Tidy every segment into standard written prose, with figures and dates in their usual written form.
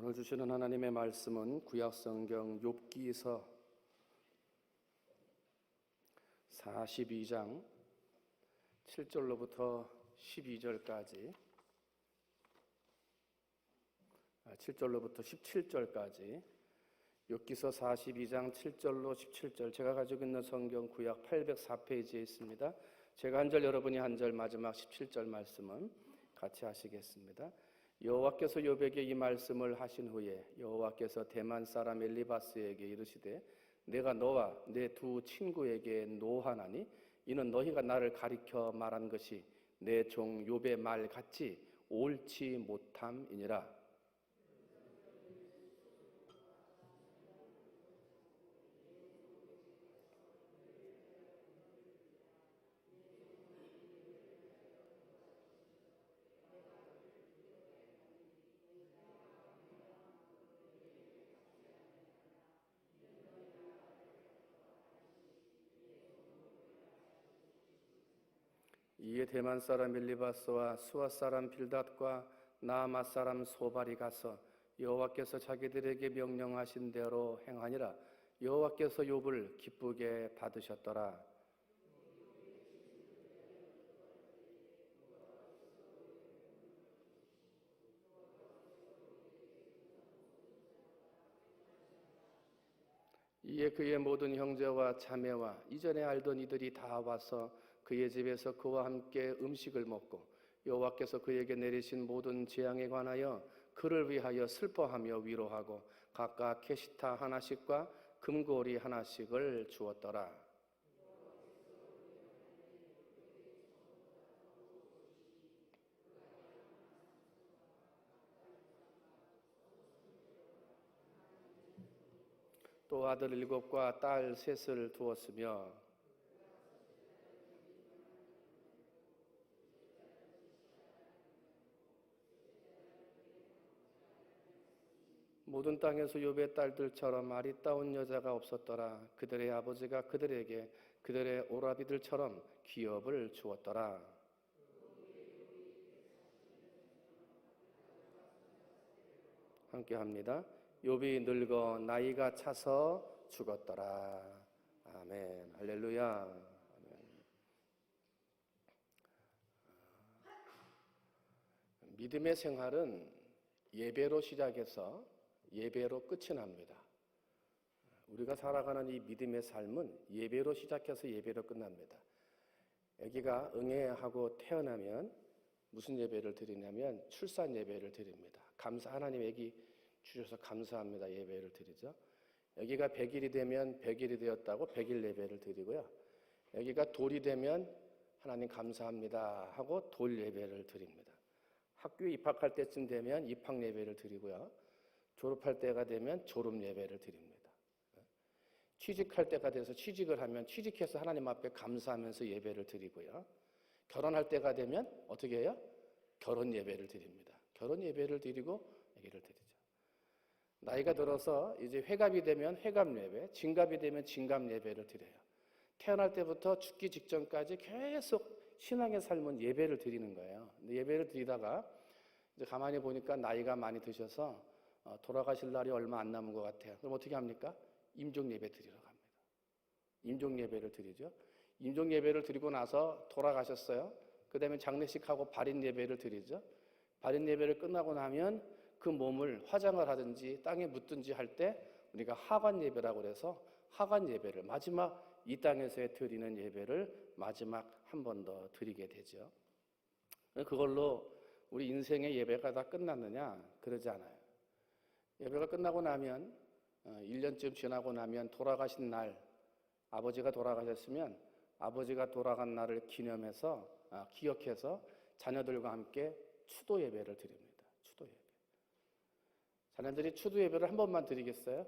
오늘 주시는 하나님의 말씀은 구약성경 욥기서 42장 7절로부터 12절까지 7절로부터 17절까지 욥기서 42장 7절로 17절 제가 가지고 있는 성경 구약 804페이지에 있습니다. 제가 한 절 여러분이 한 절 마지막 17절 말씀은 같이 하시겠습니다. 여호와께서 욥에게 이 말씀을 하신 후에 여호와께서 대만 사람 엘리바스에게 이르시되 내가 너와 내 두 친구에게 노하나니 이는 너희가 나를 가리켜 말한 것이 내 종 욥의 말 같이 옳지 못함이니라. 이에 대만 사람 엘리바스와 수아 사람 빌닷과 나아마 사람 소발이 가서 여호와께서 자기들에게 명령하신 대로 행하니라. 여호와께서 욥을 기쁘게 받으셨더라. 이에 그의 모든 형제와 자매와 이전에 알던 이들이 다 와서 그의 집에서 그와 함께 음식을 먹고 여호와께서 그에게 내리신 모든 재앙에 관하여 그를 위하여 슬퍼하며 위로하고 각각 캐시타 하나씩과 금고리 하나씩을 주었더라. 또 아들 7과 딸 3을 두었으며 모든 땅에서 욥의 딸들처럼 아리따운 여자가 없었더라. 그들의 아버지가 그들에게 그들의 오라비들처럼 기업을 주었더라. 함께합니다. 욥이 늙어 나이가 차서 죽었더라. 아멘. 할렐루야. 아멘. 믿음의 생활은 예배로 시작해서 예배로 끝이 납니다. 우리가 살아가는 이 믿음의 삶은 예배로 시작해서 예배로 끝납니다. 아기가 응애하고 태어나면 무슨 예배를 드리냐면 출산 예배를 드립니다. 하나님 아기 주셔서 감사합니다. 예배를 드리죠. 아기가 100일이 되면 100일이 되었다고 100일 예배를 드리고요. 아기가 돌이 되면 하나님 감사합니다 하고 돌 예배를 드립니다. 학교에 입학할 때쯤 되면 입학 예배를 드리고요. 졸업할 때가 되면 졸업 예배를 드립니다. 취직할 때가 돼서 취직을 하면 취직해서 하나님 앞에 감사하면서 예배를 드리고요. 결혼할 때가 되면 어떻게 해요? 결혼 예배를 드립니다. 결혼 예배를 드리고 예배를 드리죠. 나이가 들어서 이제 회갑이 되면 회갑 예배, 진갑이 되면 진갑 예배를 드려요. 태어날 때부터 죽기 직전까지 계속 신앙의 삶은 예배를 드리는 거예요. 근데 예배를 드리다가 이제 가만히 보니까 나이가 많이 드셔서 돌아가실 날이 얼마 안 남은 것 같아요. 그럼 어떻게 합니까? 임종 예배 드리러 갑니다. 임종 예배를 드리죠. 임종 예배를 드리고 나서 돌아가셨어요. 그 다음에 장례식하고 발인 예배를 드리죠. 발인 예배를 끝나고 나면 그 몸을 화장을 하든지 땅에 묻든지 할 때 우리가 하관 예배라고 그래서 하관 예배를 마지막 이 땅에서의 드리는 예배를 마지막 한 번 더 드리게 되죠. 그걸로 우리 인생의 예배가 다 끝났느냐? 그러지 않아요. 예배가 끝나고 나면 1년쯤 지나고 나면 돌아가신 날 아버지가 돌아가셨으면 아버지가 돌아간 날을 기억해서 자녀들과 함께 추도 예배를 드립니다. 추도 예배. 자녀들이 추도 예배를 한 번만 드리겠어요?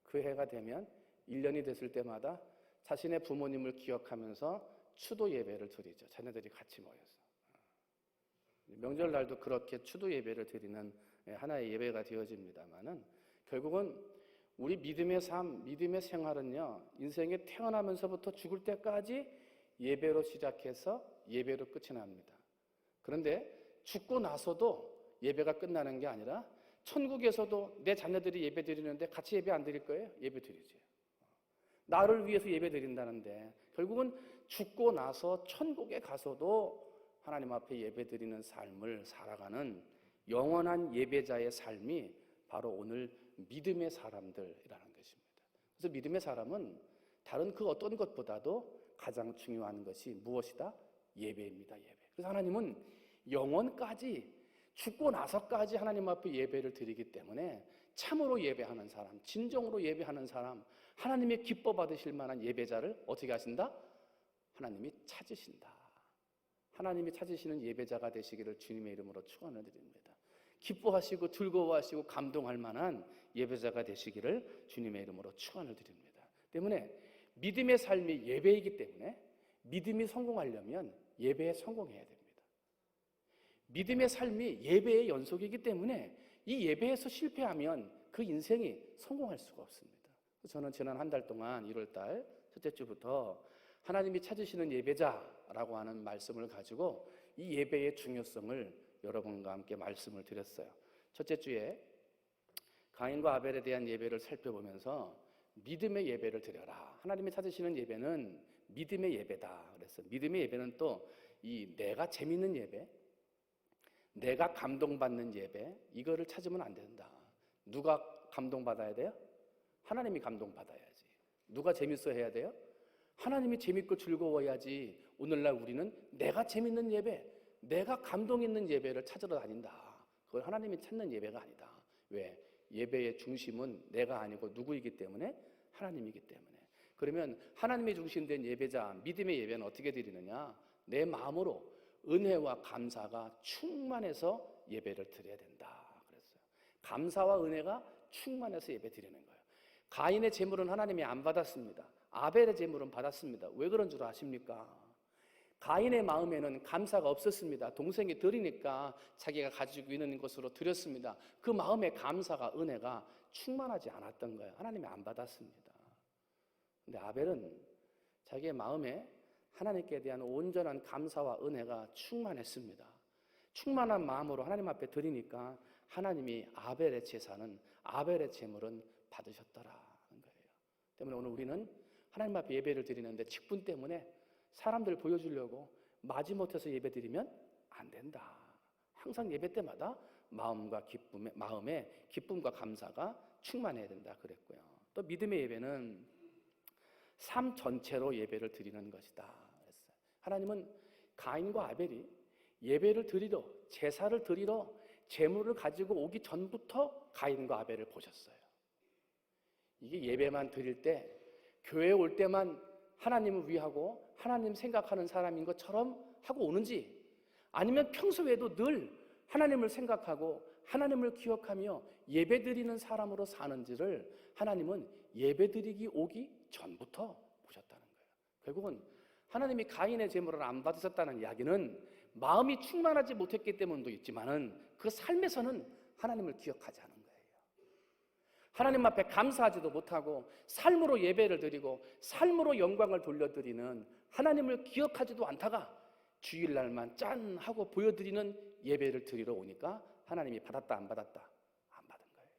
그 해가 되면 1년이 됐을 때마다 자신의 부모님을 기억하면서 추도 예배를 드리죠. 자녀들이 같이 모여서. 명절날도 그렇게 추도 예배를 드리는 하나의 예배가 되어집니다만은 결국은 우리 믿음의 삶, 믿음의 생활은요, 인생에 태어나면서부터 죽을 때까지 예배로 시작해서 예배로 끝이 납니다. 그런데 죽고 나서도 예배가 끝나는 게 아니라 천국에서도 내 자녀들이 예배 드리는데 같이 예배 안 드릴 거예요? 예배 드리지. 나를 위해서 예배 드린다는데 결국은 죽고 나서 천국에 가서도 하나님 앞에 예배 드리는 삶을 살아가는 영원한 예배자의 삶이 바로 오늘 믿음의 사람들이라는 것입니다. 그래서 믿음의 사람은 다른 그 어떤 것보다도 가장 중요한 것이 무엇이다? 예배입니다. 예배. 그래서 하나님은 영원까지 죽고 나서까지 하나님 앞에 예배를 드리기 때문에 참으로 예배하는 사람, 진정으로 예배하는 사람, 하나님의 기뻐 받으실 만한 예배자를 어떻게 하신다? 하나님이 찾으신다. 하나님이 찾으시는 예배자가 되시기를 주님의 이름으로 축원을 드립니다. 기뻐하시고 즐거워하시고 감동할 만한 예배자가 되시기를 주님의 이름으로 축원을 드립니다. 때문에 믿음의 삶이 예배이기 때문에 믿음이 성공하려면 예배에 성공해야 됩니다. 믿음의 삶이 예배의 연속이기 때문에 이 예배에서 실패하면 그 인생이 성공할 수가 없습니다. 저는 지난 한 달 동안 1월달 첫째 주부터 하나님이 찾으시는 예배자라고 하는 말씀을 가지고 이 예배의 중요성을 여러분과 함께 말씀을 드렸어요. 첫째 주에 가인과 아벨에 대한 예배를 살펴보면서 믿음의 예배를 드려라. 하나님이 찾으시는 예배는 믿음의 예배다. 그래서 믿음의 예배는 또 이 내가 재밌는 예배, 내가 감동받는 예배, 이거를 찾으면 안 된다. 누가 감동받아야 돼요? 하나님이 감동받아야지. 누가 재밌어 해야 돼요? 하나님이 재밌고 즐거워야지. 오늘날 우리는 내가 재밌는 예배, 내가 감동 있는 예배를 찾으러 다닌다. 그걸 하나님이 찾는 예배가 아니다. 왜? 예배의 중심은 내가 아니고 누구이기 때문에? 하나님이기 때문에. 그러면 하나님의 중심된 예배자, 믿음의 예배는 어떻게 드리느냐? 내 마음으로 은혜와 감사가 충만해서 예배를 드려야 된다 그랬어요. 감사와 은혜가 충만해서 예배 드리는 거예요. 가인의 제물은 하나님이 안 받았습니다. 아벨의 제물은 받았습니다. 왜 그런 줄 아십니까? 가인의 마음에는 감사가 없었습니다. 동생이 드리니까 자기가 가지고 있는 것으로 드렸습니다. 그 마음에 감사가, 은혜가 충만하지 않았던 거예요. 하나님이 안 받았습니다. 근데 아벨은 자기의 마음에 하나님께 대한 온전한 감사와 은혜가 충만했습니다. 충만한 마음으로 하나님 앞에 드리니까 하나님이 아벨의 제사는, 아벨의 제물은 받으셨더라는 거예요. 때문에 오늘 우리는 하나님 앞에 예배를 드리는데 직분 때문에 사람들 보여주려고 마지못해서 예배 드리면 안 된다. 항상 예배 때마다 마음에 기쁨과 감사가 충만해야 된다 그랬고요. 또 믿음의 예배는 삶 전체로 예배를 드리는 것이다 그랬어요. 하나님은 가인과 아벨이 예배를 드리러, 제사를 드리러 제물을 가지고 오기 전부터 가인과 아벨을 보셨어요. 이게 예배만 드릴 때, 교회에 올 때만 하나님을 위하고 하나님 생각하는 사람인 것처럼 하고 오는지, 아니면 평소에도 늘 하나님을 생각하고 하나님을 기억하며 예배드리는 사람으로 사는지를 하나님은 예배드리기 오기 전부터 보셨다는 거예요. 결국은 하나님이 가인의 제물을 안 받으셨다는 이야기는 마음이 충만하지 못했기 때문도 있지만은 그 삶에서는 하나님을 기억하지 않은 거예요. 하나님 앞에 감사하지도 못하고 삶으로 예배를 드리고 삶으로 영광을 돌려드리는 하나님을 기억하지도 않다가 주일날만 짠 하고 보여드리는 예배를 드리러 오니까 하나님이 받았다 안 받았다? 안 받은 거예요.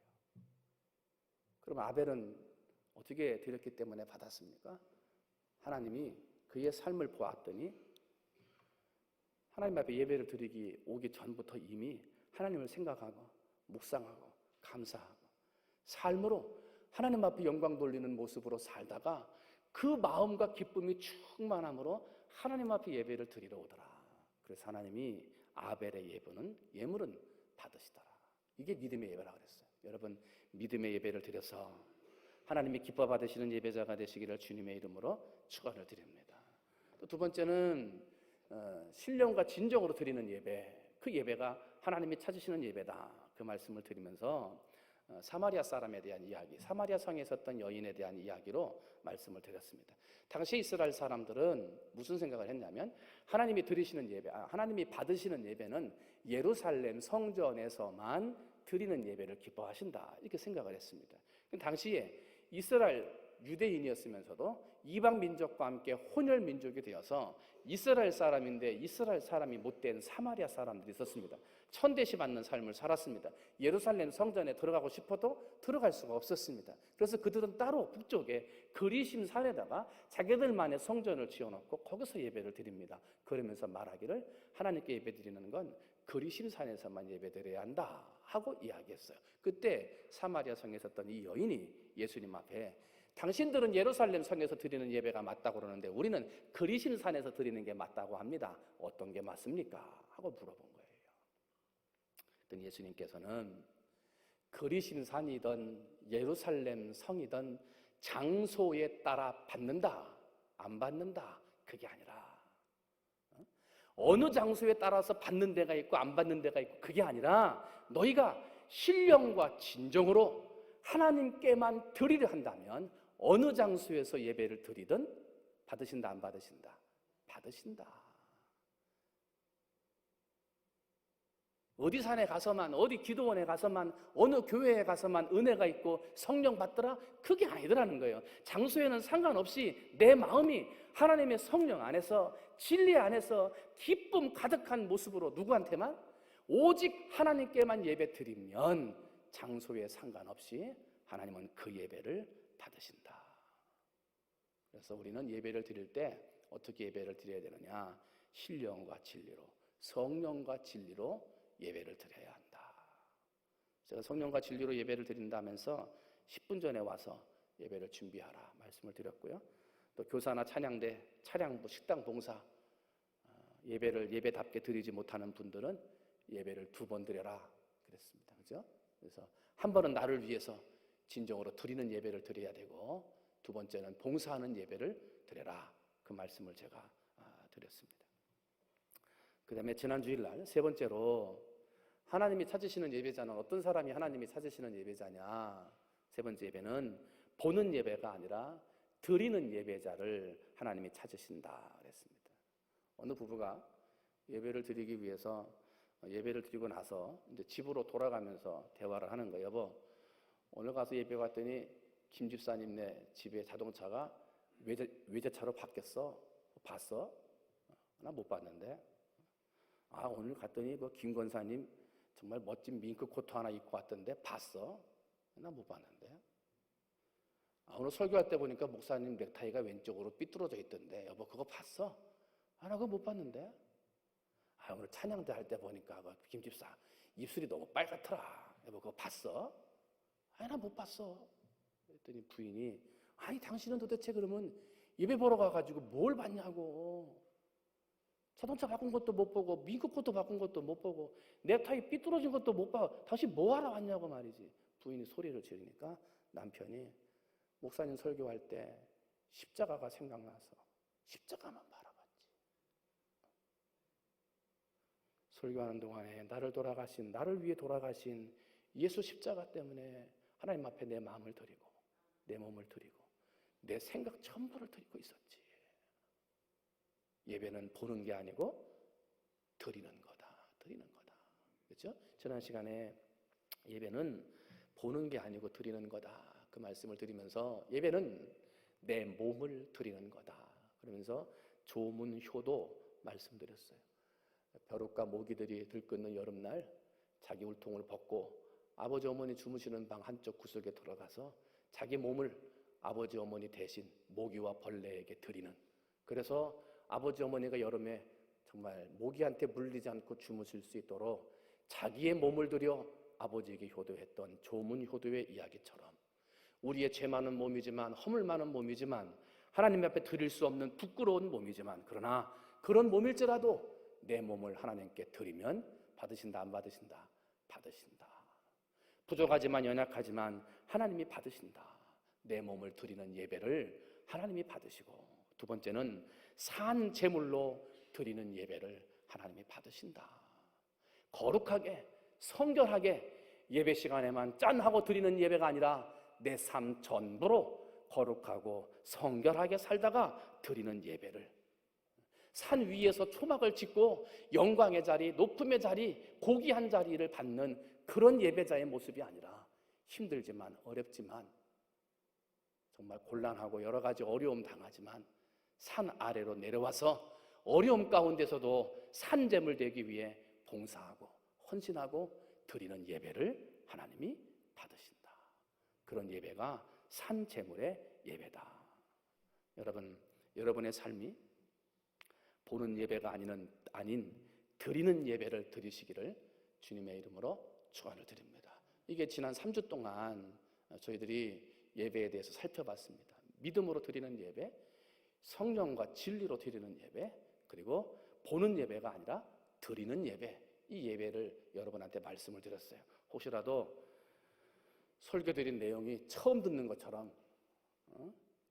그럼 아벨은 어떻게 드렸기 때문에 받았습니까? 하나님이 그의 삶을 보았더니 하나님 앞에 예배를 드리기 오기 전부터 이미 하나님을 생각하고 묵상하고 감사하고 삶으로 하나님 앞에 영광 돌리는 모습으로 살다가 그 마음과 기쁨이 충만함으로 하나님 앞에 예배를 드리러 오더라. 그래서 하나님이 아벨의 예물은 받으시더라. 이게 믿음의 예배라 그랬어요. 여러분, 믿음의 예배를 드려서 하나님이 기뻐 받으시는 예배자가 되시기를 주님의 이름으로 축원을 드립니다. 또 두 번째는 신령과 진정으로 드리는 예배, 그 예배가 하나님이 찾으시는 예배다, 그 말씀을 드리면서 사마리아 사람에 대한 이야기, 사마리아 성에 있었던 여인에 대한 이야기로 말씀을 드렸습니다. 당시 이스라엘 사람들은 무슨 생각을 했냐면 하나님이 드리시는 예배, 하나님이 받으시는 예배는 예루살렘 성전에서만 드리는 예배를 기뻐하신다, 이렇게 생각을 했습니다. 당시에 이스라엘 유대인이었으면서도 이방 민족과 함께 혼혈 민족이 되어서 이스라엘 사람인데 이스라엘 사람이 못된 사마리아 사람들이 있었습니다. 천대시 받는 삶을 살았습니다. 예루살렘 성전에 들어가고 싶어도 들어갈 수가 없었습니다. 그래서 그들은 따로 북쪽에 그리심 산에다가 자기들만의 성전을 지어놓고 거기서 예배를 드립니다. 그러면서 말하기를 하나님께 예배드리는 건 그리심 산에서만 예배드려야 한다 하고 이야기했어요. 그때 사마리아 성에 있었던 이 여인이 예수님 앞에 당신들은 예루살렘 성에서 드리는 예배가 맞다고 그러는데 우리는 그리심 산에서 드리는 게 맞다고 합니다. 어떤 게 맞습니까? 하고 물어본 거예요. 그랬더니 예수님께서는 그리심 산이든 예루살렘 성이든 장소에 따라 받는다, 안 받는다, 그게 아니라 어느 장소에 따라서 받는 데가 있고 안 받는 데가 있고 그게 아니라 너희가 신령과 진정으로 하나님께만 드리려 한다면 어느 장소에서 예배를 드리든 받으신다, 안 받으신다? 받으신다. 어디 산에 가서만, 어디 기도원에 가서만, 어느 교회에 가서만 은혜가 있고 성령 받더라? 그게 아니더라는 거예요. 장소에는 상관없이 내 마음이 하나님의 성령 안에서, 진리 안에서 기쁨 가득한 모습으로 누구한테만? 오직 하나님께만 예배 드리면 장소에 상관없이 하나님은 그 예배를 받으신다. 그래서 우리는 예배를 드릴 때 어떻게 예배를 드려야 되느냐? 신령과 진리로, 성령과 진리로 예배를 드려야 한다. 제가 성령과 진리로 예배를 드린다면서 10분 전에 와서 예배를 준비하라 말씀을 드렸고요. 또 교사나 찬양대, 차량부, 식당 봉사 예배를 예배답게 드리지 못하는 분들은 예배를 2번 드려라 그랬습니다. 그죠? 그래서 한 번은 나를 위해서 진정으로 드리는 예배를 드려야 되고 두 번째는 봉사하는 예배를 드려라 그 말씀을 제가 드렸습니다. 그 다음에 지난 주일날 세 번째로 하나님이 찾으시는 예배자는 어떤 사람이 하나님이 찾으시는 예배자냐? 세 번째 예배는 보는 예배가 아니라 드리는 예배자를 하나님이 찾으신다 그랬습니다. 어느 부부가 예배를 드리기 위해서 예배를 드리고 나서 이제 집으로 돌아가면서 대화를 하는 거예요. 여보, 오늘 가서 예배 갔더니 김 집사님네 집에 자동차가 외제차로 바뀌었어. 봤어? 나 못 봤는데. 아, 오늘 갔더니 그 김 권사님 정말 멋진 밍크 코트 하나 입고 왔던데 봤어? 나 못 봤는데. 아, 오늘 설교할 때 보니까 목사님 넥타이가 왼쪽으로 삐뚤어져 있던데 여보 그거 봤어? 아, 나 그거 못 봤는데. 아, 오늘 찬양대 할 때 보니까 김 집사 입술이 너무 빨갛더라. 여보 그거 봤어? 아, 나 못 봤어. 그랬더니 부인이 아니 당신은 도대체 그러면 예배 보러 가가지고 뭘 봤냐고. 자동차 바꾼 것도 못 보고 밍크 코트 바꾼 것도 못 보고 넥타이 삐뚤어진 것도 못 봐. 다시 뭐 하러 왔냐고 말이지. 부인이 소리를 지르니까 남편이 목사님 설교할 때 십자가가 생각나서 십자가만 바라봤지. 설교하는 동안에 나를 위해 돌아가신 예수 십자가 때문에 하나님 앞에 내 마음을 드리고 내 몸을 드리고 내 생각 전부를 드리고 있었지. 예배는 보는 게 아니고 드리는 거다. 그렇죠? 지난 시간에 예배는 보는 게 아니고 드리는 거다. 그 말씀을 드리면서 예배는 내 몸을 드리는 거다. 그러면서 조문 효도 말씀드렸어요. 벼룩과 모기들이 들끓는 여름날 자기 울통을 벗고 아버지 어머니 주무시는 방 한쪽 구석에 들어가서 자기 몸을 아버지 어머니 대신 모기와 벌레에게 드리는, 그래서 아버지 어머니가 여름에 정말 모기한테 물리지 않고 주무실 수 있도록 자기의 몸을 들여 아버지에게 효도했던 조문 효도의 이야기처럼 우리의 죄 많은 몸이지만 허물 많은 몸이지만 하나님 앞에 드릴 수 없는 부끄러운 몸이지만 그러나 그런 몸일지라도 내 몸을 하나님께 드리면 받으신다 안 받으신다? 받으신다. 부족하지만 연약하지만 하나님이 받으신다. 내 몸을 드리는 예배를 하나님이 받으시고 두 번째는 산 제물로 드리는 예배를 하나님이 받으신다. 거룩하게 성결하게 예배 시간에만 짠하고 드리는 예배가 아니라 내 삶 전부로 거룩하고 성결하게 살다가 드리는 예배를, 산 위에서 초막을 짓고 영광의 자리, 높음의 자리, 고귀한 자리를 받는 그런 예배자의 모습이 아니라 힘들지만 어렵지만 정말 곤란하고 여러 가지 어려움 당하지만 산 아래로 내려와서 어려움 가운데서도 산재물 되기 위해 봉사하고 헌신하고 드리는 예배를 하나님이 받으신다. 그런 예배가 산재물의 예배다. 여러분, 여러분의 삶이 보는 예배가 아닌 드리는 예배를 드리시기를 주님의 이름으로 축원을 드립니다. 이게 지난 3주 동안 저희들이 예배에 대해서 살펴봤습니다. 믿음으로 드리는 예배, 성령과 진리로 드리는 예배, 그리고 보는 예배가 아니라 드리는 예배, 이 예배를 여러분한테 말씀을 드렸어요. 혹시라도 설교 드린 내용이 처음 듣는 것처럼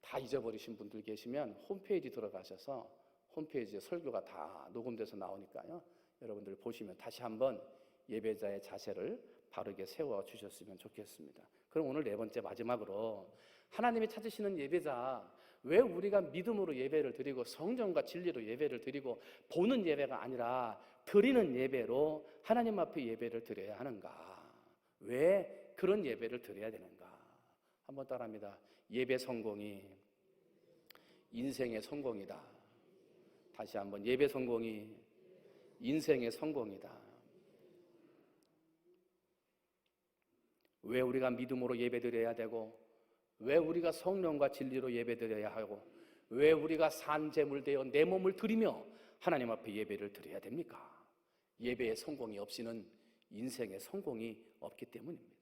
다 잊어버리신 분들 계시면 홈페이지 들어가셔서 홈페이지에 설교가 다 녹음돼서 나오니까요. 여러분들 보시면 다시 한번 예배자의 자세를 바르게 세워주셨으면 좋겠습니다. 그럼 오늘 네 번째 마지막으로 하나님이 찾으시는 예배자, 왜 우리가 믿음으로 예배를 드리고 성령과 진리로 예배를 드리고 보는 예배가 아니라 드리는 예배로 하나님 앞에 예배를 드려야 하는가? 왜 그런 예배를 드려야 되는가? 한번 따라합니다. 예배 성공이 인생의 성공이다. 다시 한번, 예배 성공이 인생의 성공이다. 왜 우리가 믿음으로 예배드려야 되고, 왜 우리가 성령과 진리로 예배드려야 하고, 왜 우리가 산재물 되어 내 몸을 드리며 하나님 앞에 예배를 드려야 됩니까? 예배의 성공이 없이는 인생의 성공이 없기 때문입니다.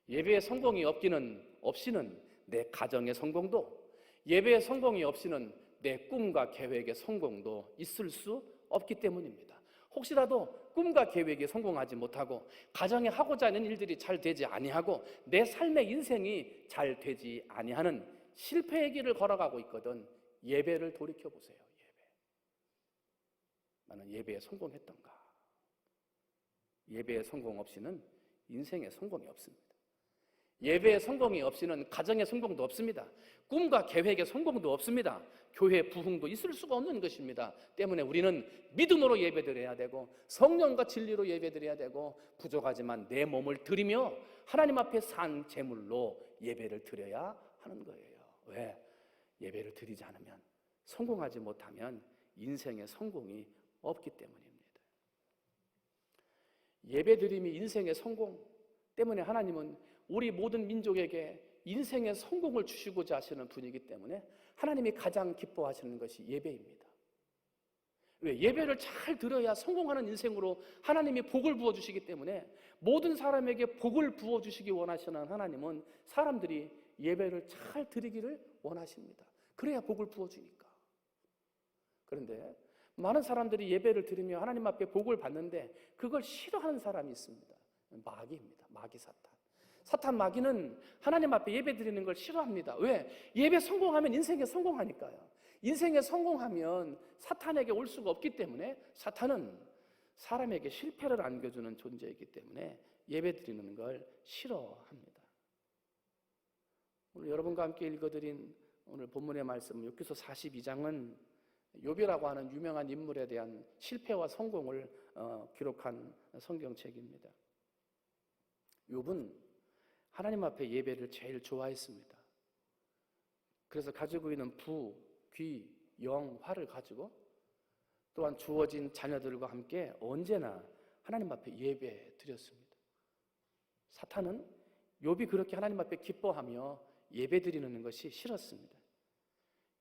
예배의 성공이 없이는 내 가정의 성공도, 예배의 성공이 없이는 내 꿈과 계획의 성공도 있을 수 없기 때문입니다. 혹시라도 꿈과 계획에 성공하지 못하고 가정에 하고자 하는 일들이 잘 되지 아니하고 내 삶의 인생이 잘 되지 아니하는 실패의 길을 걸어가고 있거든 예배를 돌이켜보세요. 나는 예배에 성공했던가? 예배의 성공 없이는 인생의 성공이 없습니다. 예배의 성공이 없이는 가정의 성공도 없습니다. 꿈과 계획의 성공도 없습니다. 교회 부흥도 있을 수가 없는 것입니다. 때문에 우리는 믿음으로 예배드려야 되고 성령과 진리로 예배드려야 되고 부족하지만 내 몸을 드리며 하나님 앞에 산 제물로 예배를 드려야 하는 거예요. 왜? 예배를 드리지 않으면, 성공하지 못하면 인생의 성공이 없기 때문입니다. 예배드림이 인생의 성공 때문에 하나님은 우리 모든 민족에게 인생의 성공을 주시고자 하시는 분이기 때문에 하나님이 가장 기뻐하시는 것이 예배입니다. 왜? 예배를 잘 드려야 성공하는 인생으로 하나님이 복을 부어주시기 때문에 모든 사람에게 복을 부어주시기 원하시는 하나님은 사람들이 예배를 잘 드리기를 원하십니다. 그래야 복을 부어주니까. 그런데 많은 사람들이 예배를 드리며 하나님 앞에 복을 받는데 그걸 싫어하는 사람이 있습니다. 마귀입니다. 마귀 사탄. 사탄 마귀는 하나님 앞에 예배 드리는 걸 싫어합니다. 왜? 예배 성공하면 인생에 성공하니까요. 인생에 성공하면 사탄에게 올 수가 없기 때문에 사탄은 사람에게 실패를 안겨주는 존재이기 때문에 예배 드리는 걸 싫어합니다. 오늘 여러분과 함께 읽어드린 오늘 본문의 말씀 욥기서 42장은 욥이라고 하는 유명한 인물에 대한 실패와 성공을 기록한 성경책입니다. 욥은 하나님 앞에 예배를 제일 좋아했습니다. 그래서 가지고 있는 부, 귀, 영, 화를 가지고 또한 주어진 자녀들과 함께 언제나 하나님 앞에 예배 드렸습니다. 사탄은 욥이 그렇게 하나님 앞에 기뻐하며 예배 드리는 것이 싫었습니다.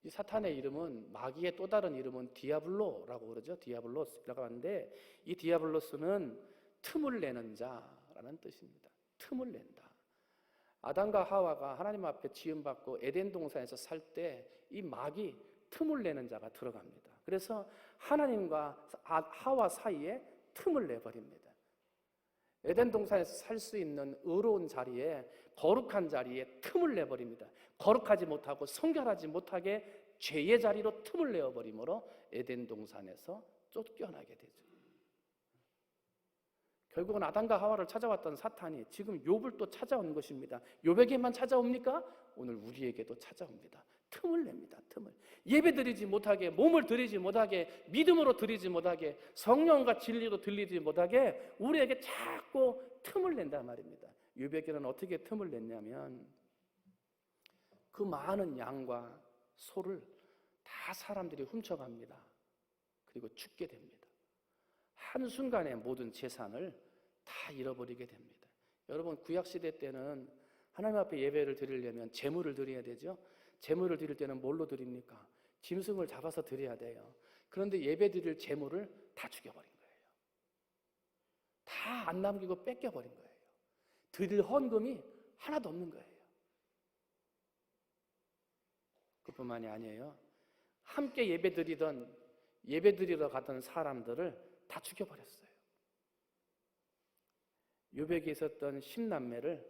이 사탄의 이름은, 마귀의 또 다른 이름은 디아블로라고 그러죠. 디아블로스라고 하는데 이 디아블로스는 틈을 내는 자라는 뜻입니다. 틈을 낸다. 아담과 하와가 하나님 앞에 지음받고 에덴 동산에서 살 때 이 마귀 틈을 내는 자가 들어갑니다. 그래서 하나님과 하와 사이에 틈을 내버립니다. 에덴 동산에서 살 수 있는 의로운 자리에, 거룩한 자리에 틈을 내버립니다. 거룩하지 못하고 성결하지 못하게 죄의 자리로 틈을 내어버림으로 에덴 동산에서 쫓겨나게 되죠. 결국은 아담과 하와를 찾아왔던 사탄이 지금 욥을 또 찾아온 것입니다. 욥에게만 찾아옵니까? 오늘 우리에게도 찾아옵니다. 틈을 냅니다. 틈을. 예배드리지 못하게, 몸을 드리지 못하게, 믿음으로 드리지 못하게, 성령과 진리로 드리지 못하게 우리에게 자꾸 틈을 낸단 말입니다. 욥에게는 어떻게 틈을 냈냐면 그 많은 양과 소를 다 사람들이 훔쳐갑니다. 그리고 죽게 됩니다. 한순간에 모든 재산을 다 잃어버리게 됩니다. 여러분, 구약시대 때는 하나님 앞에 예배를 드리려면 제물을 드려야 되죠. 제물을 드릴 때는 뭘로 드립니까? 짐승을 잡아서 드려야 돼요. 그런데 예배 드릴 제물을 다 죽여버린 거예요. 다 안 남기고 뺏겨버린 거예요. 드릴 헌금이 하나도 없는 거예요. 그뿐만이 아니에요. 함께 예배 드리러 가던 사람들을 다 죽여버렸어요. 요백에 있었던 10남매를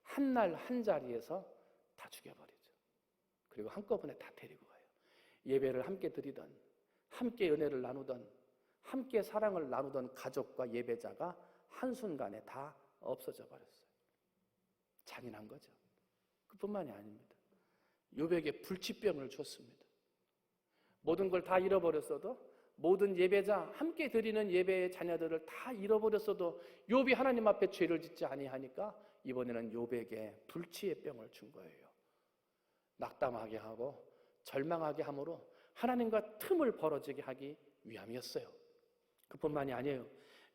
한 날 한 자리에서 다 죽여버리죠. 그리고 한꺼번에 다 데리고 가요. 예배를 함께 드리던, 함께 은혜를 나누던, 함께 사랑을 나누던 가족과 예배자가 한순간에 다 없어져 버렸어요. 잔인한 거죠. 그뿐만이 아닙니다. 요백에 불치병을 줬습니다. 모든 걸 다 잃어버렸어도, 모든 예배자, 함께 드리는 예배의 자녀들을 다 잃어버렸어도 욥이 하나님 앞에 죄를 짓지 아니하니까 이번에는 욥에게 불치의 병을 준 거예요. 낙담하게 하고 절망하게 함으로 하나님과 틈을 벌어지게 하기 위함이었어요. 그뿐만이 아니에요.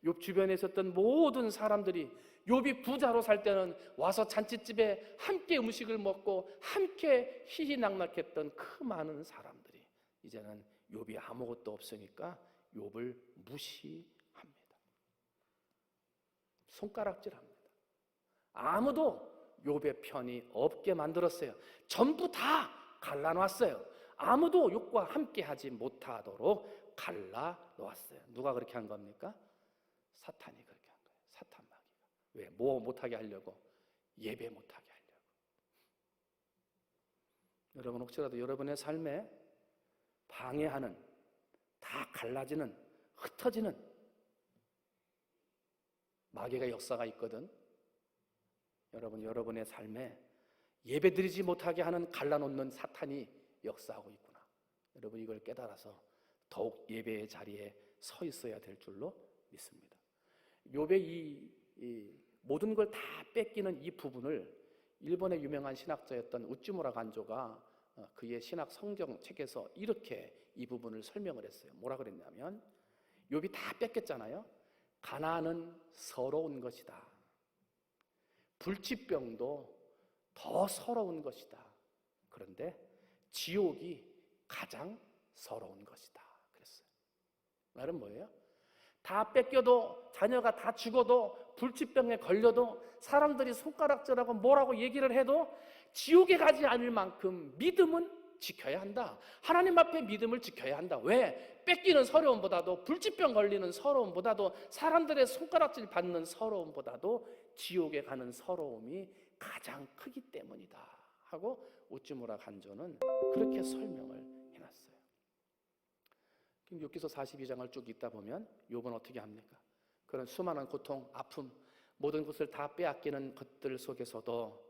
욥 주변에 있었던 모든 사람들이 욥이 부자로 살 때는 와서 잔치집에 함께 음식을 먹고 함께 희희낙낙했던 그 많은 사람들이 이제는 욥이 아무것도 없으니까 욥을 무시합니다. 손가락질합니다. 아무도 욥의 편이 없게 만들었어요. 전부 다 갈라놨어요. 아무도 욥과 함께 하지 못하도록 갈라놓았어요. 누가 그렇게 한 겁니까? 사탄이 그렇게 한 거예요. 사탄 마귀가. 왜? 뭐 못하게 하려고? 예배 못하게 하려고. 여러분, 혹시라도 여러분의 삶에 방해하는, 다 갈라지는, 흩어지는 마귀의 역사가 있거든. 여러분, 여러분의 삶에 예배드리지 못하게 하는 갈라놓는 사탄이 역사하고 있구나. 여러분, 이걸 깨달아서 더욱 예배의 자리에 서 있어야 될 줄로 믿습니다. 욥의 이 모든 걸 다 뺏기는 이 부분을 일본의 유명한 신학자였던 우찌무라 간조가 그의 신학 성경책에서 이렇게 이 부분을 설명을 했어요. 뭐라 그랬냐면, 욥이 다 뺏겼잖아요. 가난은 서러운 것이다. 불치병도 더 서러운 것이다. 그런데 지옥이 가장 서러운 것이다. 그랬어요. 말은 뭐예요? 다 뺏겨도, 자녀가 다 죽어도, 불치병에 걸려도, 사람들이 손가락질하고 뭐라고 얘기를 해도 지옥에 가지 않을 만큼 믿음은 지켜야 한다. 하나님 앞에 믿음을 지켜야 한다. 왜? 뺏기는 서러움보다도, 불치병 걸리는 서러움보다도, 사람들의 손가락질 받는 서러움보다도 지옥에 가는 서러움이 가장 크기 때문이다 하고 우찌무라 간조는 그렇게 설명을 해놨어요. 그럼 욥기서 42장을 쭉 읽다 보면 욥은 어떻게 합니까? 그런 수많은 고통, 아픔, 모든 것을 다 빼앗기는 것들 속에서도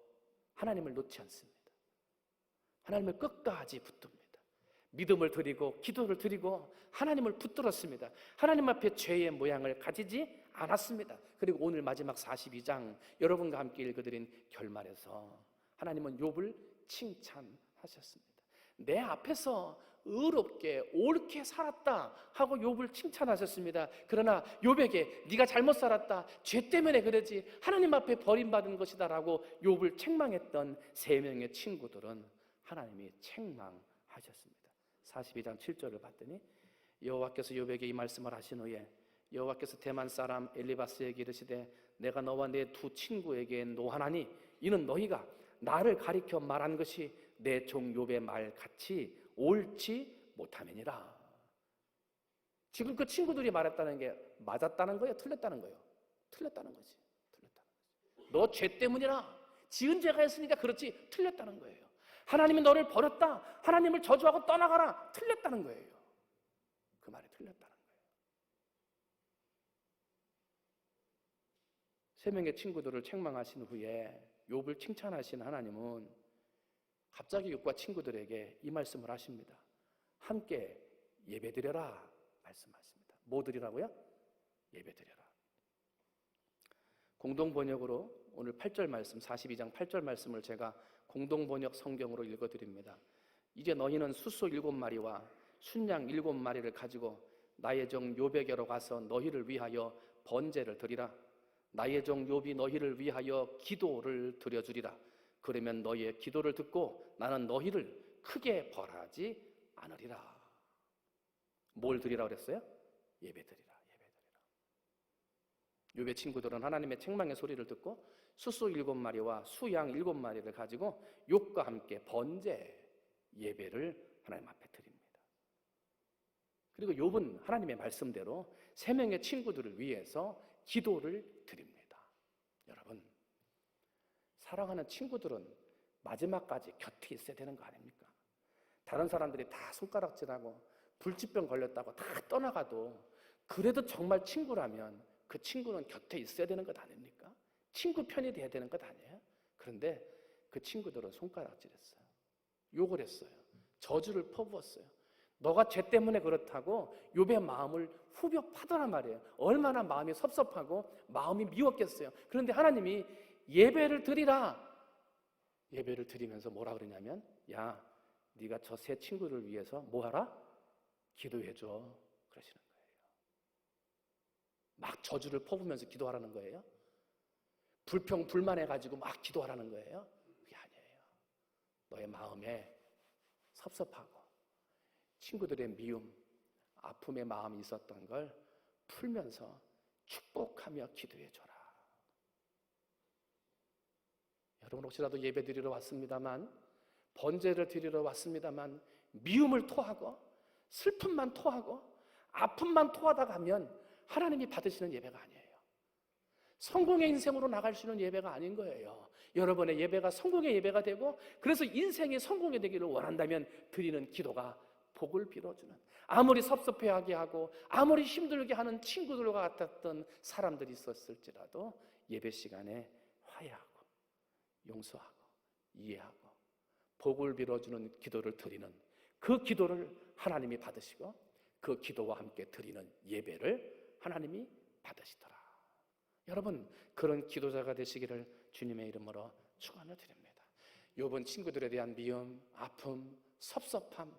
하나님을 놓지 않습니다. 하나님을 끝까지 붙듭니다. 믿음을 드리고 기도를 드리고 하나님을 붙들었습니다. 하나님 앞에 죄의 모양을 가지지 않았습니다. 그리고 오늘 마지막 42장 여러분과 함께 읽어드린 결말에서 하나님은 욥을 칭찬하셨습니다. 내 앞에서 의롭게 옳게 살았다 하고 욥을 칭찬하셨습니다. 그러나 욥에게 네가 잘못 살았다, 죄 때문에 그러지, 하나님 앞에 버림받은 것이다 라고 욥을 책망했던 3명의 친구들은 하나님이 책망하셨습니다. 42장 7절을 봤더니 여호와께서 욥에게 이 말씀을 하신 후에 여호와께서 대만 사람 엘리바스에게 이르시되 내가 너와 내 두 친구에게 노하나니 이는 너희가 나를 가리켜 말한 것이 내 종 욥의 말 같이 옳지 못함이니라. 지금 그 친구들이 말했다는 게 맞았다는 거예요? 틀렸다는 거예요? 틀렸다는 거지. 너 죄 때문이라, 지은 죄가 있으니까 그렇지, 틀렸다는 거예요. 하나님이 너를 버렸다, 하나님을 저주하고 떠나가라, 틀렸다는 거예요. 그 말이 틀렸다는 거예요. 3명의 친구들을 책망하신 후에 욥을 칭찬하신 하나님은 갑자기 욥과 친구들에게 이 말씀을 하십니다. 함께 예배드려라 말씀하십니다. 뭐 드리라고요? 예배드려라. 공동 번역으로 오늘 8절 말씀, 42장 8절 말씀을 제가 공동번역 성경으로 읽어드립니다. 이제 너희는 숫소 7마리와 순양 7마리를 가지고 나의 종 욥에게로 가서 너희를 위하여 번제를 드리라. 나의 종 욥이 너희를 위하여 기도를 드려주리라. 그러면 너희의 기도를 듣고 나는 너희를 크게 벌하지 않으리라. 뭘 드리라 그랬어요? 예배 드리라. 욥의 친구들은 하나님의 책망의 소리를 듣고 숫소 7마리와 수양 7마리를 가지고 욥과 함께 번제 예배를 하나님 앞에 드립니다. 그리고 욥은 하나님의 말씀대로 3명의 친구들을 위해서 기도를 드립니다. 여러분, 사랑하는 친구들은 마지막까지 곁에 있어야 되는 거 아닙니까? 다른 사람들이 다 손가락질하고 불치병 걸렸다고 다 떠나가도 그래도 정말 친구라면 그 친구는 곁에 있어야 되는 것 아닙니까? 친구 편이 돼야 되는 것 아니에요? 그런데 그 친구들은 손가락질했어요. 욕을 했어요. 저주를 퍼부었어요. 너가 죄 때문에 그렇다고 욥의 마음을 후벼 파더란 말이에요. 얼마나 마음이 섭섭하고 마음이 미웠겠어요. 그런데 하나님이 예배를 드리라. 예배를 드리면서 뭐라 그러냐면, 야, 네가 저 세 친구를 위해서 뭐하라? 기도해줘. 그러시는 거예요. 막 저주를 퍼부면서 기도하라는 거예요? 불평, 불만해가지고 막 기도하라는 거예요? 그게 아니에요. 너의 마음에 섭섭하고 친구들의 미움, 아픔의 마음이 있었던 걸 풀면서 축복하며 기도해줘라. 여러분, 혹시라도 예배 드리러 왔습니다만, 번제를 드리러 왔습니다만 미움을 토하고 슬픔만 토하고 아픔만 토하다 가면 하나님이 받으시는 예배가 아니에요. 성공의 인생으로 나갈 수 있는 예배가 아닌 거예요. 여러분의 예배가 성공의 예배가 되고, 그래서 인생이 성공이 되기를 원한다면 드리는 기도가 복을 빌어주는, 아무리 섭섭해하게 하고 아무리 힘들게 하는 친구들과 같았던 사람들이 있었을지라도 예배 시간에 화해하고 용서하고 이해하고 복을 빌어주는 기도를 드리는, 그 기도를 하나님이 받으시고 그 기도와 함께 드리는 예배를 하나님이 받으시더라. 여러분, 그런 기도자가 되시기를 주님의 이름으로 축원을 드립니다. 욥은 친구들에 대한 미움, 아픔, 섭섭함,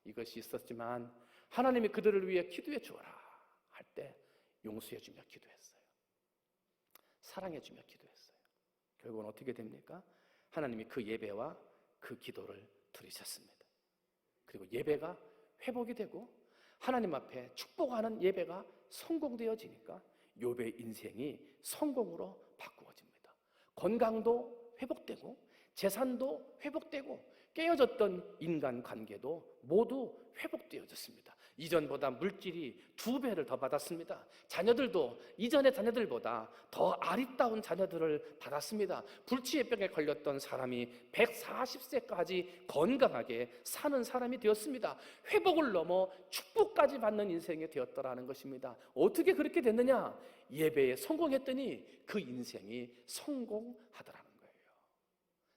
이것이 있었지만 하나님이 그들을 위해 기도해 주어라 할 때 용서해 주며 기도했어요. 사랑해 주며 기도했어요. 결국은 어떻게 됩니까? 하나님이 그 예배와 그 기도를 들으셨습니다. 그리고 예배가 회복이 되고 하나님 앞에 축복하는 예배가 성공되어지니까 욥의 인생이 성공으로 바꾸어집니다. 건강도 회복되고 재산도 회복되고 깨어졌던 인간관계도 모두 회복되어졌습니다. 이전보다 물질이 2배를 더 받았습니다. 자녀들도 이전의 자녀들보다 더 아리따운 자녀들을 받았습니다. 불치의병에 걸렸던 사람이 140세까지 건강하게 사는 사람이 되었습니다. 회복을 넘어 축복까지 받는 인생이 되었더라는 것입니다. 어떻게 그렇게 됐느냐? 예배에 성공했더니 그 인생이 성공하더라는 거예요.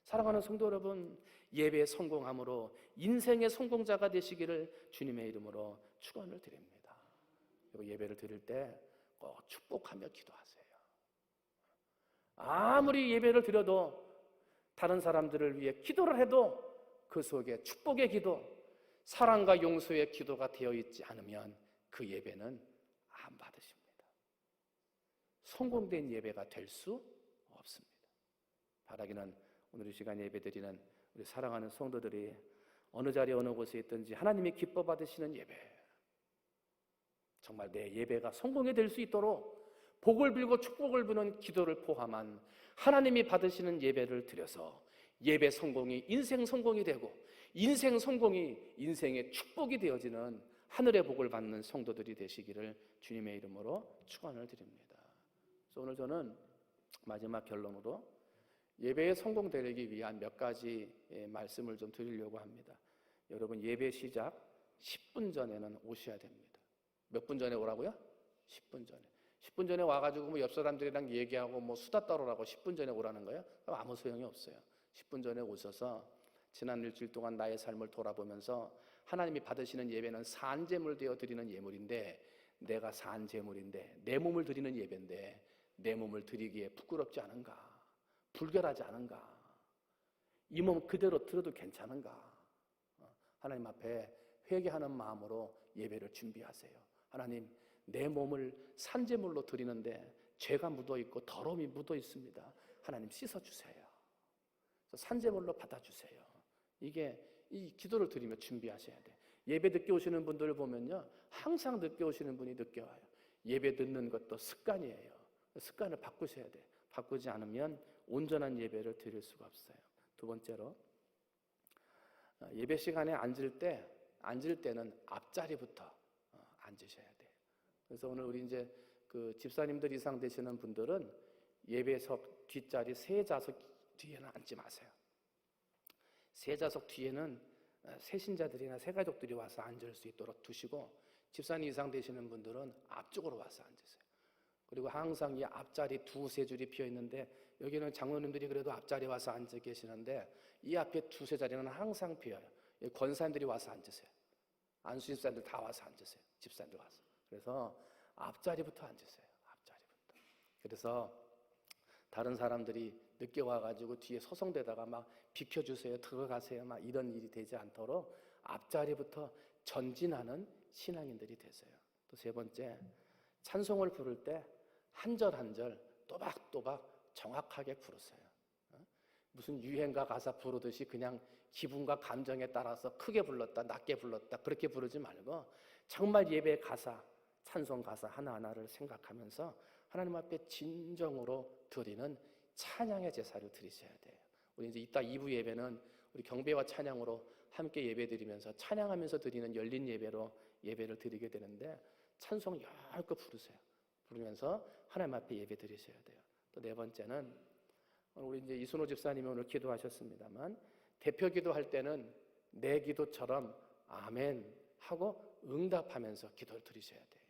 사랑하는 성도 여러분, 예배에 성공함으로 인생의 성공자가 되시기를 주님의 이름으로 축원을 드립니다. 그리고 예배를 드릴 때 꼭 축복하며 기도하세요. 아무리 예배를 드려도 다른 사람들을 위해 기도를 해도 그 속에 축복의 기도, 사랑과 용서의 기도가 되어 있지 않으면 그 예배는 안 받으십니다. 성공된 예배가 될 수 없습니다. 바라기는 오늘 이 시간 예배드리는 우리 사랑하는 성도들이 어느 자리에 어느 곳에 있든지 하나님이 기뻐 받으시는 예배, 정말 내 예배가 성공이 될 수 있도록 복을 빌고 축복을 비는 기도를 포함한 하나님이 받으시는 예배를 드려서 예배 성공이 인생 성공이 되고 인생 성공이 인생의 축복이 되어지는 하늘의 복을 받는 성도들이 되시기를 주님의 이름으로 축원을 드립니다. 그래서 오늘 저는 마지막 결론으로 예배에 성공되기 위한 몇 가지 말씀을 좀 드리려고 합니다. 여러분, 예배 시작 10분 전에는 오셔야 됩니다. 몇 분 전에 오라고요? 10분 전에. 10분 전에 와가지고 뭐 옆 사람들이랑 얘기하고 뭐 수다 떨으라고 10분 전에 오라는 거예요? 그럼 아무 소용이 없어요. 10분 전에 오셔서 지난 일주일 동안 나의 삶을 돌아보면서 하나님이 받으시는 예배는 산제물 되어 드리는 예물인데, 내가 산제물인데 내 몸을 드리는 예배인데 내 몸을 드리기에 부끄럽지 않은가? 불결하지 않은가? 이 몸 그대로 들어도 괜찮은가? 하나님 앞에 회개하는 마음으로 예배를 준비하세요. 하나님, 내 몸을 산제물로 드리는데 죄가 묻어있고 더러움이 묻어있습니다. 하나님 씻어주세요. 산제물로 받아주세요. 이게 이 기도를 드리며 준비하셔야 돼요. 예배 늦게 오시는 분들을 보면요, 항상 늦게 오시는 분이 늦게 와요. 예배 듣는 것도 습관이에요. 습관을 바꾸셔야 돼요. 바꾸지 않으면 온전한 예배를 드릴 수가 없어요. 두 번째로, 예배 시간에 앉을 때는 앞자리부터 앉으셔야 돼요. 그래서 오늘 우리 이제 그 집사님들 이상 되시는 분들은 예배석 뒷자리 세 좌석 뒤에는 앉지 마세요. 세 좌석 뒤에는 새신자들이나 새가족들이 와서 앉을 수 있도록 두시고, 집사님 이상 되시는 분들은 앞쪽으로 와서 앉으세요. 그리고 항상 이 앞자리 두세 줄이 비어 있는데, 여기는 장로님들이 그래도 앞자리에 와서 앉아 계시는데 이 앞에 두세 자리는 항상 비어요. 권사님들이 와서 앉으세요. 안수 집사님들 다 와서 앉으세요. 집사님들 와서. 그래서 앞자리부터 앉으세요. 앞자리부터. 그래서 다른 사람들이 늦게 와가지고 뒤에 소송되다가 막 비켜주세요, 들어가세요, 막 이런 일이 되지 않도록 앞자리부터 전진하는 신앙인들이 되세요. 또 세 번째, 찬송을 부를 때 한 절 한 절 또박또박 정확하게 부르세요. 무슨 유행가 가사 부르듯이 그냥 기분과 감정에 따라서 크게 불렀다, 낮게 불렀다 그렇게 부르지 말고 정말 예배 가사, 찬송 가사 하나하나를 생각하면서 하나님 앞에 진정으로 드리는 찬양의 제사를 드리셔야 돼요. 우리 이제 이따 2부 예배는 우리 경배와 찬양으로 함께 예배 드리면서 찬양하면서 드리는 열린 예배로 예배를 드리게 되는데, 찬송 열껏 부르세요. 부르면서 하나님 앞에 예배 드리셔야 돼요. 또 네 번째는, 우리 이제 이순호 집사님이 오늘 기도하셨습니다만, 대표 기도할 때는 내 기도처럼 아멘 하고 응답하면서 기도를 드리셔야 돼요.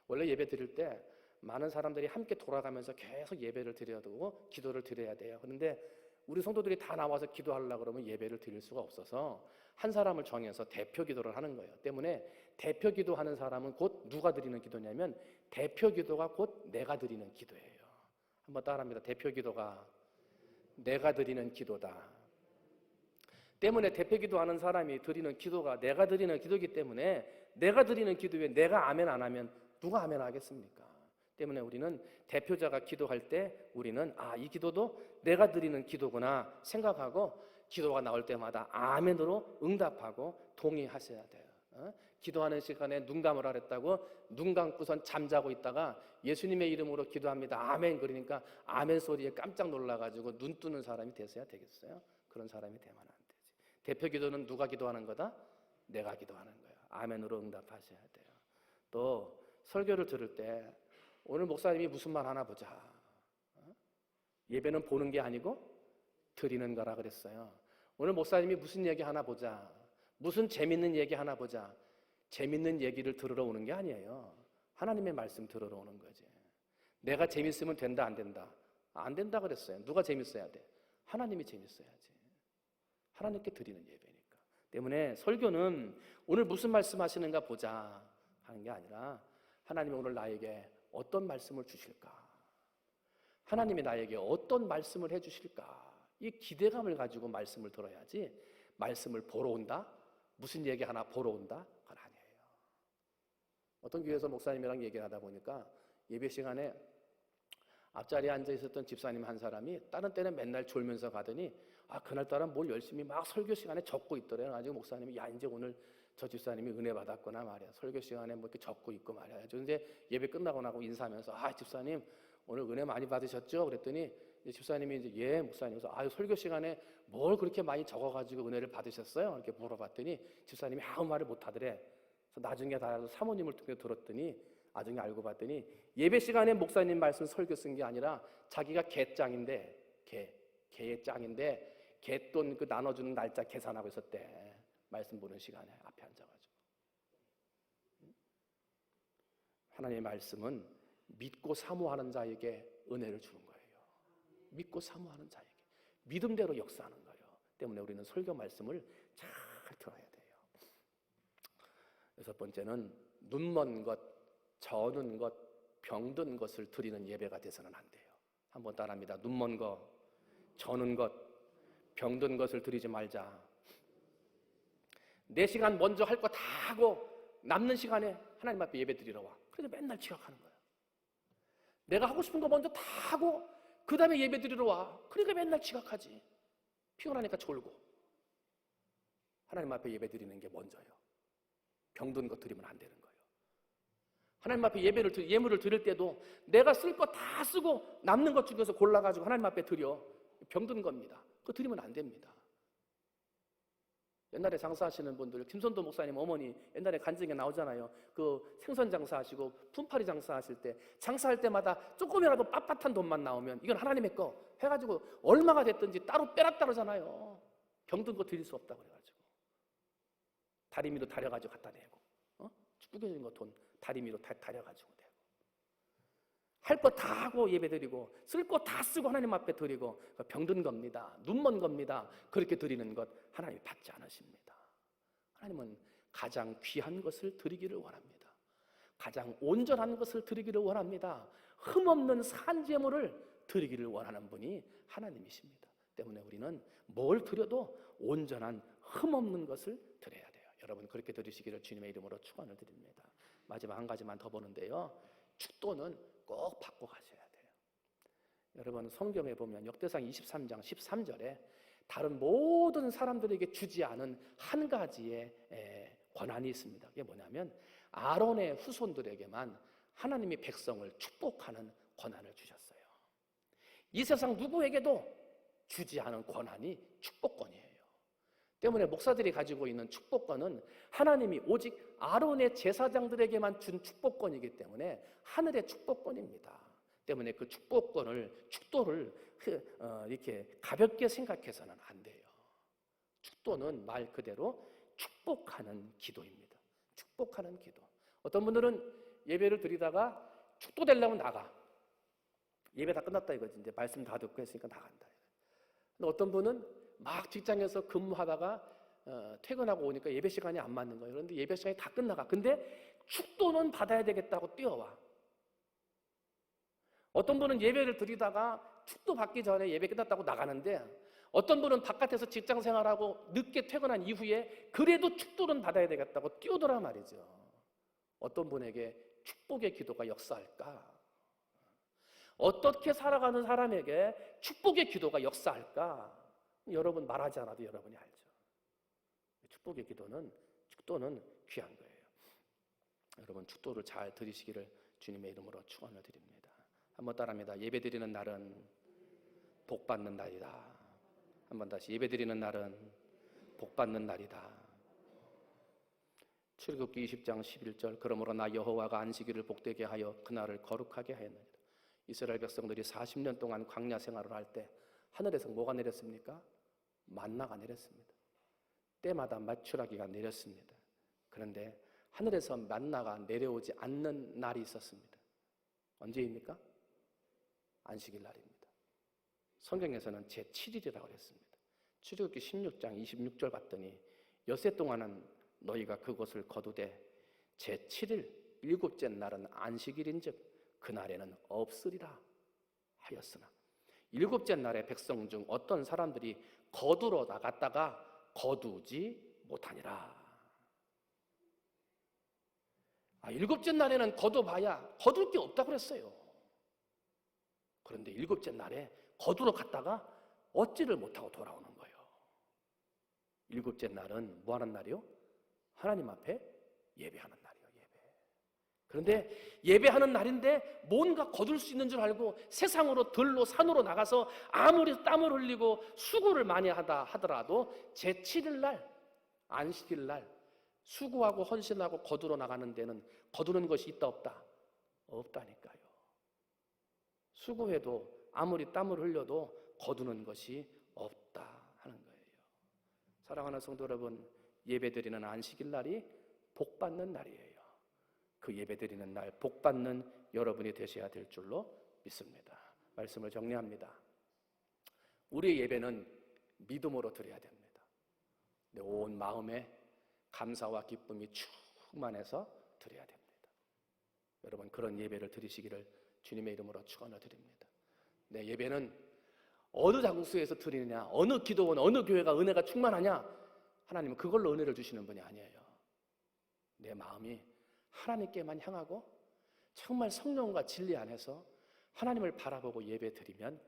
원래 예배 드릴 때 많은 사람들이 함께 돌아가면서 계속 예배를 드려야 되고 기도를 드려야 돼요. 그런데 우리 성도들이 다 나와서 기도하려고 그러면 예배를 드릴 수가 없어서 한 사람을 정해서 대표 기도를 하는 거예요. 때문에 대표 기도하는 사람은 곧 누가 드리는 기도냐면 대표 기도가 곧 내가 드리는 기도예요. 한번 따라합니다. 대표 기도가 내가 드리는 기도다. 때문에 대표 기도하는 사람이 드리는 기도가 내가 드리는 기도이기 때문에 내가 드리는 기도에 내가 아멘 안 하면 누가 아멘 하겠습니까? 때문에 우리는 대표자가 기도할 때 우리는 이 기도도 내가 드리는 기도구나 생각하고 기도가 나올 때마다 아멘으로 응답하고 동의하셔야 돼요. 기도하는 시간에 눈 감으라 그랬다고 눈 감고선 잠자고 있다가 예수님의 이름으로 기도합니다, 아멘, 그러니까 아멘 소리에 깜짝 놀라가지고 눈 뜨는 사람이 되셔야 되겠어요? 그런 사람이 되면 안 되지. 대표 기도는 누가 기도하는 거다? 내가 기도하는 거예요. 아멘으로 응답하셔야 돼요. 또 설교를 들을 때 오늘 목사님이 무슨 말 하나 보자. 예배는 보는 게 아니고 드리는 거라 그랬어요. 오늘 목사님이 무슨 얘기 하나 보자. 무슨 재밌는 얘기 하나 보자. 재밌는 얘기를 들으러 오는 게 아니에요. 하나님의 말씀 들으러 오는 거지. 내가 재밌으면 된다, 안 된다? 안 된다 그랬어요. 누가 재밌어야 돼? 하나님이 재밌어야지. 하나님께 드리는 예배니까. 때문에 설교는 오늘 무슨 말씀 하시는가 보자 하는 게 아니라 하나님이 오늘 나에게 어떤 말씀을 주실까? 하나님이 나에게 어떤 말씀을 해주실까? 이 기대감을 가지고 말씀을 들어야지 말씀을 보러 온다? 무슨 얘기 하나 보러 온다? 그건 아니에요. 어떤 교회에서 목사님이랑 얘기를 하다 보니까 예배 시간에 앞자리에 앉아 있었던 집사님 한 사람이 다른 때는 맨날 졸면서 가더니 그날따라 뭘 열심히 막 설교 시간에 적고 있더래요. 나중에 목사님이 이제 오늘 저 집사님이 은혜 받았구나 말이야. 설교 시간에 뭐 이렇게 적고 있고 말이야. 저 이제 예배 끝나고 나고 인사하면서 집사님 오늘 은혜 많이 받으셨죠? 그랬더니 이제 집사님이 이제 예 목사님. 그래서 설교 시간에 뭘 그렇게 많이 적어가지고 은혜를 받으셨어요? 이렇게 물어봤더니 집사님이 아무 말을 못 하더래. 그래서 나중에 다 사모님을 통해 들었더니 나중에 알고 봤더니 예배 시간에 목사님 말씀 설교 쓴 게 아니라 자기가 개짱인데 개의 짱인데 개돈 그 나눠주는 날짜 계산하고 있었대. 말씀 보는 시간에 앞에 앉아가지고. 하나님의 말씀은 믿고 사모하는 자에게 은혜를 주는 거예요. 믿고 사모하는 자에게 믿음대로 역사하는 거예요. 때문에 우리는 설교 말씀을 잘 들어야 돼요. 여섯 번째는 눈먼 것, 저는 것, 병든 것을 드리는 예배가 돼서는 안 돼요. 한번 따라합니다. 눈먼 것, 저는 것, 병든 것을 드리지 말자. 내 시간 먼저 할 거 다 하고 남는 시간에 하나님 앞에 예배 드리러 와. 그래서 맨날 지각하는 거야. 내가 하고 싶은 거 먼저 다 하고 그 다음에 예배 드리러 와. 그러니까 맨날 지각하지. 피곤하니까 졸고. 하나님 앞에 예배 드리는 게 먼저예요. 병든 거 드리면 안 되는 거예요. 하나님 앞에 예물을 드릴 때도 내가 쓸 거 다 쓰고 남는 것 중에서 골라가지고 하나님 앞에 드려. 병든 겁니다. 그거 드리면 안 됩니다. 옛날에 장사하시는 분들, 김선도 목사님 어머니 옛날에 간증에 나오잖아요. 그 생선 장사하시고 품팔이 장사하실 때 장사할 때마다 조금이라도 빳빳한 돈만 나오면 이건 하나님의 거 해가지고 얼마가 됐든지 따로 빼놨다 그러잖아요. 병든 거 드릴 수 없다고 그래가지고 다리미로 다려가지고 갖다 내고 축복해준 거 돈 다리미로 다려가지고 내고 할 거 다 하고 예배드리고 쓸 거 다 쓰고 하나님 앞에 드리고 병든 겁니다. 눈먼 겁니다. 그렇게 드리는 것 하나님이 받지 않으십니다. 하나님은 가장 귀한 것을 드리기를 원합니다. 가장 온전한 것을 드리기를 원합니다. 흠없는 산제물을 드리기를 원하는 분이 하나님이십니다. 때문에 우리는 뭘 드려도 온전한 흠없는 것을 드려야 돼요. 여러분 그렇게 드리시기를 주님의 이름으로 축원을 드립니다. 마지막 한 가지만 더 보는데요. 축도는 꼭 받고 가셔야 돼요. 여러분 성경에 보면 역대상 23장 13절에 다른 모든 사람들에게 주지 않은 한 가지의 권한이 있습니다. 그게 뭐냐면 아론의 후손들에게만 하나님이 백성을 축복하는 권한을 주셨어요. 이 세상 누구에게도 주지 않은 권한이 축복권이에요. 때문에 목사들이 가지고 있는 축복권은 하나님이 오직 아론의 제사장들에게만 준 축복권이기 때문에 하늘의 축복권입니다. 때문에 그 축도를 이렇게 가볍게 생각해서는 안 돼요. 축도는 말 그대로 축복하는 기도입니다. 축복하는 기도. 어떤 분들은 예배를 드리다가 축도 되려면 나가. 예배 다 끝났다 이거지. 이제 말씀 다 듣고 했으니까 나간다. 근데 어떤 분은 막 직장에서 근무하다가 퇴근하고 오니까 예배 시간이 안 맞는 거예요. 그런데 예배 시간이 다 끝나가. 근데 축도는 받아야 되겠다고 뛰어와. 어떤 분은 예배를 드리다가 축도 받기 전에 예배 끝났다고 나가는데 어떤 분은 바깥에서 직장 생활하고 늦게 퇴근한 이후에 그래도 축도는 받아야 되겠다고 뛰어들어 말이죠. 어떤 분에게 축복의 기도가 역사할까? 어떻게 살아가는 사람에게 축복의 기도가 역사할까? 여러분 말하지 않아도 여러분이 알죠. 축복의 축도는 귀한 거예요. 여러분 축도를 잘 드리시기를 주님의 이름으로 축원을 드립니다. 한번 따라합니다. 예배드리는 날은 복받는 날이다. 한번 다시 예배드리는 날은 복받는 날이다. 출애굽기 20장 11절 그러므로 나 여호와가 안식일을 복되게 하여 그날을 거룩하게 하였느니라. 이스라엘 백성들이 40년 동안 광야 생활을 할 때 하늘에서 뭐가 내렸습니까? 만나가 내렸습니다. 때마다 마추라기가 내렸습니다. 그런데 하늘에서 만나가 내려오지 않는 날이 있었습니다. 언제입니까? 안식일 날입니다. 성경에서는 제7일이라고 그랬습니다. 출애굽기 16장 26절 봤더니 엿새 동안은 너희가 그곳을 거두되 제7일 일곱째 날은 안식일인즉 그날에는 없으리라 하였으나 일곱째 날에 백성 중 어떤 사람들이 거두러 나갔다가 거두지 못하니라. 일곱째 날에는 거둬봐야 거둘 게 없다고 그랬어요. 그런데 일곱째 날에 거두러 갔다가 얻지를 못하고 돌아오는 거예요. 일곱째 날은 뭐 하는 날이요? 하나님 앞에 예배하는 날이요. 그런데 예배하는 날인데 뭔가 거둘 수 있는 줄 알고 세상으로 들로 산으로 나가서 아무리 땀을 흘리고 수고를 많이 하더라도 제7일 날 안식일 날 수고하고 헌신하고 거두러 나가는 데는 거두는 것이 있다 없다? 없다니까요. 수고해도 아무리 땀을 흘려도 거두는 것이 없다 하는 거예요. 사랑하는 성도 여러분, 예배드리는 안식일 날이 복받는 날이에요. 그 예배드리는 날 복받는 여러분이 되셔야 될 줄로 믿습니다. 말씀을 정리합니다. 우리의 예배는 믿음으로 드려야 됩니다. 온 마음에 감사와 기쁨이 충만해서 드려야 됩니다. 여러분 그런 예배를 드리시기를 주님의 이름으로 축원을 드립니다. 내 예배는 어느 장소에서 드리느냐, 어느 기도원, 어느 교회가 은혜가 충만하냐, 하나님은 그걸로 은혜를 주시는 분이 아니에요. 내 마음이 하나님께만 향하고 정말 성령과 진리 안에서 하나님을 바라보고 예배 드리면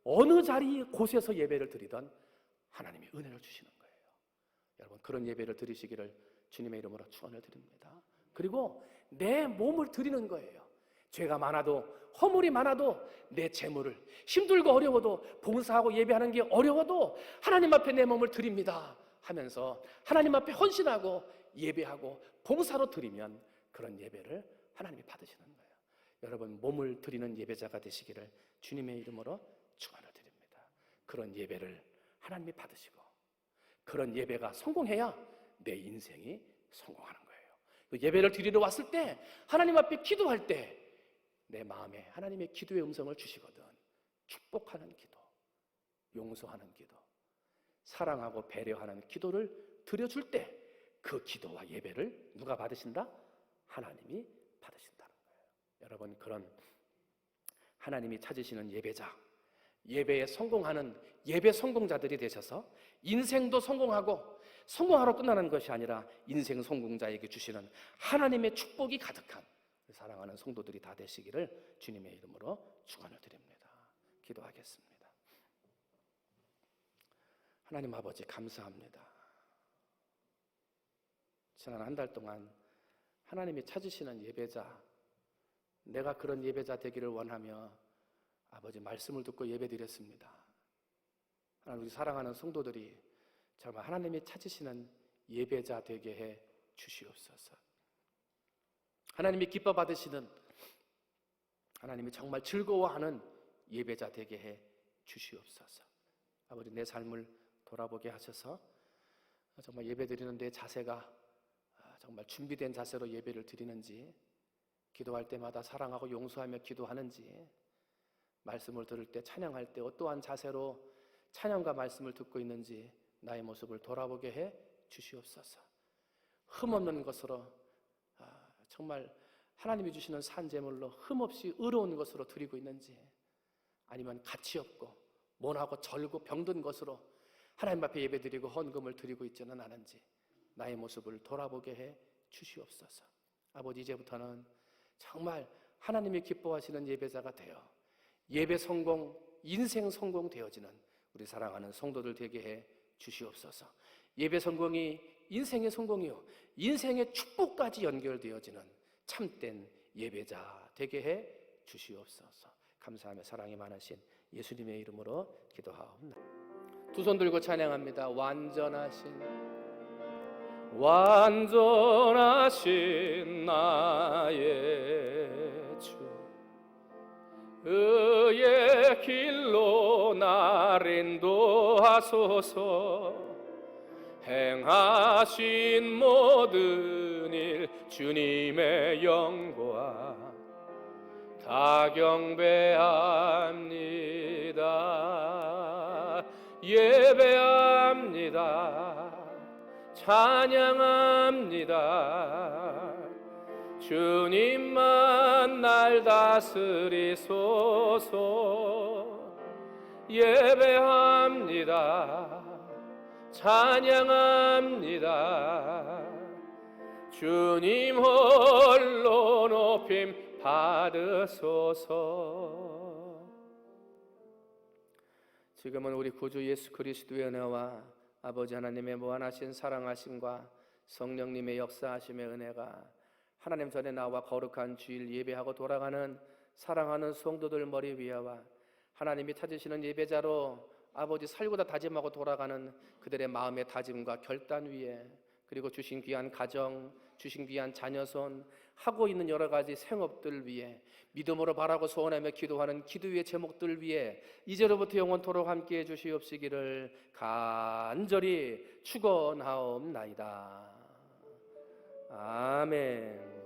어느 자리 곳에서 예배를 드리던 하나님이 은혜를 주시는 거예요. 여러분, 그런 예배를 드리시기를 주님의 이름으로 축원을 드립니다. 그리고 내 몸을 드리는 거예요. 죄가 많아도, 허물이 많아도 내 재물을, 힘들고 어려워도, 봉사하고 예배하는 게 어려워도 하나님 앞에 내 몸을 드립니다 하면서 하나님 앞에 헌신하고 예배하고 봉사로 드리면 그런 예배를 하나님이 받으시는 거예요. 여러분, 몸을 드리는 예배자가 되시기를 주님의 이름으로 축원을 드립니다. 그런 예배를 하나님이 받으시고 그런 예배가 성공해야 내 인생이 성공하는 거예요. 그 예배를 드리러 왔을 때, 하나님 앞에 기도할 때 내 마음에 하나님의 기도의 음성을 주시거든. 축복하는 기도, 용서하는 기도, 사랑하고 배려하는 기도를 드려줄 때 그 기도와 예배를 누가 받으신다? 하나님이 받으신다는 거예요. 여러분, 그런 하나님이 찾으시는 예배자, 예배에 성공하는 예배 성공자들이 되셔서 인생도 성공하고 성공하러 끝나는 것이 아니라 인생 성공자에게 주시는 하나님의 축복이 가득한 사랑하는 성도들이 다 되시기를 주님의 이름으로 축원을 드립니다. 기도하겠습니다. 하나님 아버지, 감사합니다. 지난 한 달 동안 하나님이 찾으시는 예배자, 내가 그런 예배자 되기를 원하며 아버지 말씀을 듣고 예배드렸습니다. 하나님, 우리 사랑하는 성도들이 정말 하나님이 찾으시는 예배자 되게 해 주시옵소서. 하나님이 기뻐 받으시는, 하나님이 정말 즐거워하는 예배자 되게 해 주시옵소서. 아버지, 내 삶을 돌아보게 하셔서 정말 예배드리는 내 자세가 정말 준비된 자세로 예배를 드리는지, 기도할 때마다 사랑하고 용서하며 기도하는지, 말씀을 들을 때, 찬양할 때 어떠한 자세로 찬양과 말씀을 듣고 있는지 나의 모습을 돌아보게 해 주시옵소서. 흠없는 것으로, 정말 하나님이 주시는 산제물로 흠없이 의로운 것으로 드리고 있는지, 아니면 가치 없고 모나고 절고 병든 것으로 하나님 앞에 예배드리고 헌금을 드리고 있지는 않은지 나의 모습을 돌아보게 해 주시옵소서. 아버지, 이제부터는 정말 하나님이 기뻐하시는 예배자가 되어 예배 성공, 인생 성공 되어지는 우리 사랑하는 성도들 되게 해 주시옵소서. 예배 성공이 인생의 성공이요, 인생의 축복까지 연결되어지는 참된 예배자 되게 해 주시옵소서. 감사하며 사랑이 많으신 예수님의 이름으로 기도하옵나이다. 두 손 들고 찬양합니다. 완전하신 나의 주, 의의 길로 나를 인도하소서. 행하신 모든 일 주님의 영광 다 경배합니다. 예배합니다. 찬양합니다. 주님만 날 다스리소서. 예배합니다. 찬양합니다. 주님 홀로 높임 받으소서. 지금은 우리 구주 예수 그리스도의 은혜와 아버지 하나님의 무한하신 사랑하심과 성령님의 역사하심의 은혜가 하나님 전에 나와 거룩한 주일 예배하고 돌아가는 사랑하는 성도들 머리 위에와 하나님이 찾으시는 예배자로 아버지 살고다 다짐하고 돌아가는 그들의 마음의 다짐과 결단 위에, 그리고 주신 귀한 가정, 주신 귀한 자녀손, 하고 있는 여러 가지 생업들 위에, 믿음으로 바라고 소원하며 기도하는 기도의 제목들 위에 이제로부터 영원토록 함께해 주시옵시기를 간절히 축원하옵나이다. 아멘.